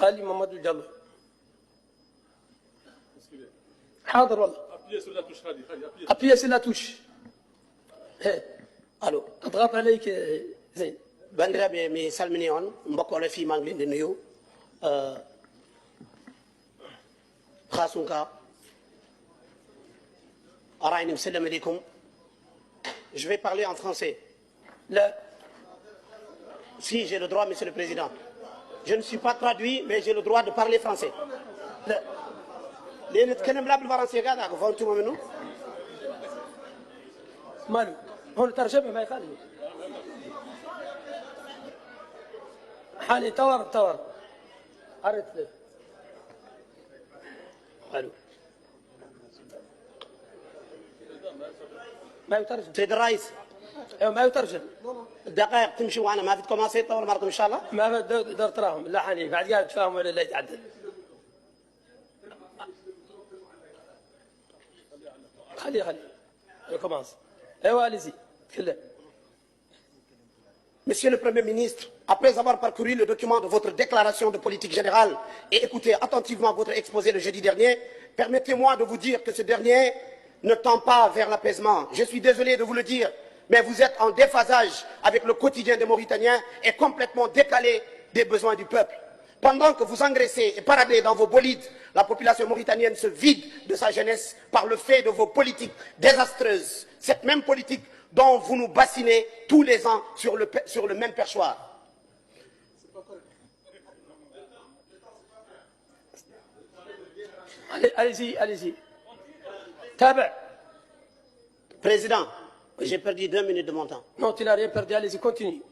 خالي محمد الجلو. حاضر والله. ابيي sur la touche. Allô. اضغط عليك زين. bandiraɓe mi salmini on mbokk olof yi maa ngi leen di nuyu Khassounka arayni salam alaikum. Je vais parler en français. لا. Si j'ai le droit, monsieur le président. Je ne suis pas traduit, mais j'ai le droit de parler français. لا. لأن نتكلم لا بالفرنسية قاعد فهمتوا منه؟ مالو هون ترجمة ما يخالف. حالي تور عرفت. الو ما يترجم سيد الرئيس. ايوه ما يترجم. الدقائق تمشي وانا ما في كوماسي تطور مركم ان شاء الله. ما دور تراهم لا حني بعد قاعد تفاهم ولا لا يتعدل. خليه recommence. ايوه allez-y تكلم. Monsieur le Premier ministre, après avoir parcouru le document de votre déclaration de politique générale et écouté attentivement votre exposé le jeudi dernier, permettez-moi de vous dire que ce dernier ne tend pas vers l'apaisement. Je suis désolé de vous le dire, mais vous êtes en déphasage avec le quotidien des Mauritaniens et complètement décalé des besoins du peuple. Pendant que vous engraissez et paradez dans vos bolides, la population mauritanienne se vide de sa jeunesse par le fait de vos politiques désastreuses. Cette même politique dont vous nous bassinez tous les ans sur le même perchoir. Allez-y. Tabac. Président, j'ai perdu 2 minutes de mon temps. Non, tu n'as rien perdu, allez-y, continue.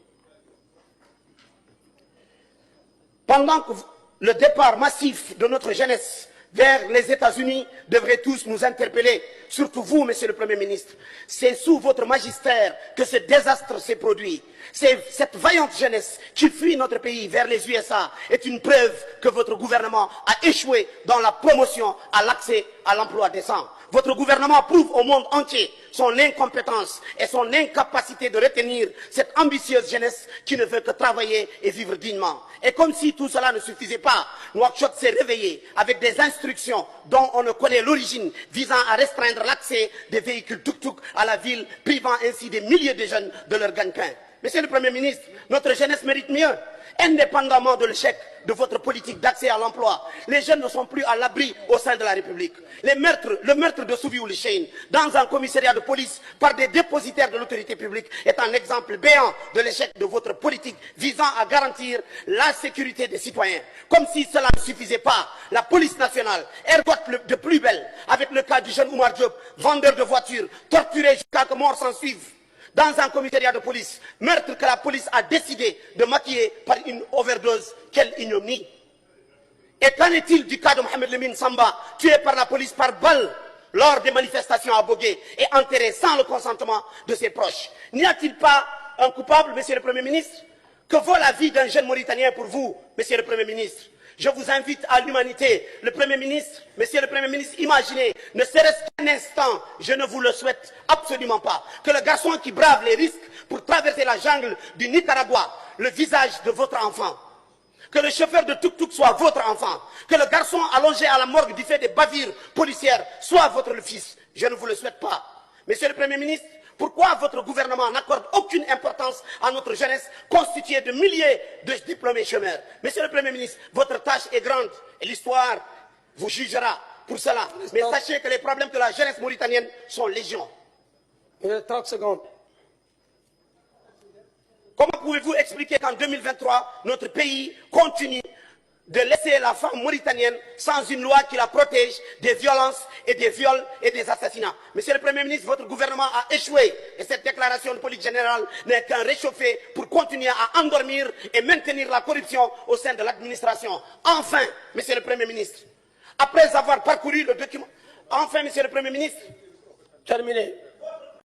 Pendant que le départ massif de notre jeunesse vers les États-Unis devrait tous nous interpeller, surtout vous, Monsieur le Premier ministre. C'est sous votre magistère que ce désastre s'est produit. Cette vaillante jeunesse qui fuit notre pays vers les USA est une preuve que votre gouvernement a échoué dans la promotion à l'accès à l'emploi décent. Votre gouvernement prouve au monde entier son incompétence et son incapacité de retenir cette ambitieuse jeunesse qui ne veut que travailler et vivre dignement. Et comme si tout cela ne suffisait pas, Nouakchott s'est réveillé avec des instructions dont on ne connaît l'origine visant à restreindre l'accès des véhicules tuk-tuk à la ville, privant ainsi des milliers de jeunes de leur gagne-pain. Monsieur le Premier ministre, notre jeunesse mérite mieux. Indépendamment de l'échec de votre politique d'accès à l'emploi, les jeunes ne sont plus à l'abri au sein de la République. Le meurtre de Soubi Oulichein dans un commissariat de police par des dépositaires de l'autorité publique est un exemple béant de l'échec de votre politique visant à garantir la sécurité des citoyens. Comme si cela ne suffisait pas, la police nationale ergote de plus belle avec le cas du jeune Oumar Diop, vendeur de voitures, torturé jusqu'à que mort s'en suive. Dans un commissariat de police, meurtre que la police a décidé de maquiller par une overdose. Quelle ignominie! Et qu'en est-il du cas de Mohamed Lemine Samba, tué par la police par balle lors des manifestations à Bogué et enterré sans le consentement de ses proches? N'y a-t-il pas un coupable, Monsieur le Premier ministre? Que vaut la vie d'un jeune Mauritanien pour vous, Monsieur le Premier ministre? Je vous invite à l'humanité. Le Premier ministre, Monsieur le Premier ministre, imaginez, ne serait-ce qu'un instant, je ne vous le souhaite absolument pas, que le garçon qui brave les risques pour traverser la jungle du Nicaragua, le visage de votre enfant. Que le chauffeur de tuk-tuk soit votre enfant. Que le garçon allongé à la morgue du fait des bavures policières soit votre fils. Je ne vous le souhaite pas. Monsieur le Premier ministre, pourquoi votre gouvernement n'accorde aucune importance à notre jeunesse constituée de milliers de diplômés chômeurs? Monsieur le Premier ministre, votre tâche est grande et l'histoire vous jugera pour cela. Mais sachez que les problèmes de la jeunesse mauritanienne sont légion. 30 secondes. Comment pouvez-vous expliquer qu'en 2023, notre pays continue de laisser la femme mauritanienne sans une loi qui la protège des violences et des viols et des assassinats? Monsieur le Premier ministre, votre gouvernement a échoué et cette déclaration de politique générale n'est qu'un réchauffé pour continuer à endormir et maintenir la corruption au sein de l'administration. Enfin, Monsieur le Premier ministre, après avoir parcouru le document... Enfin, Monsieur le Premier ministre... Terminé.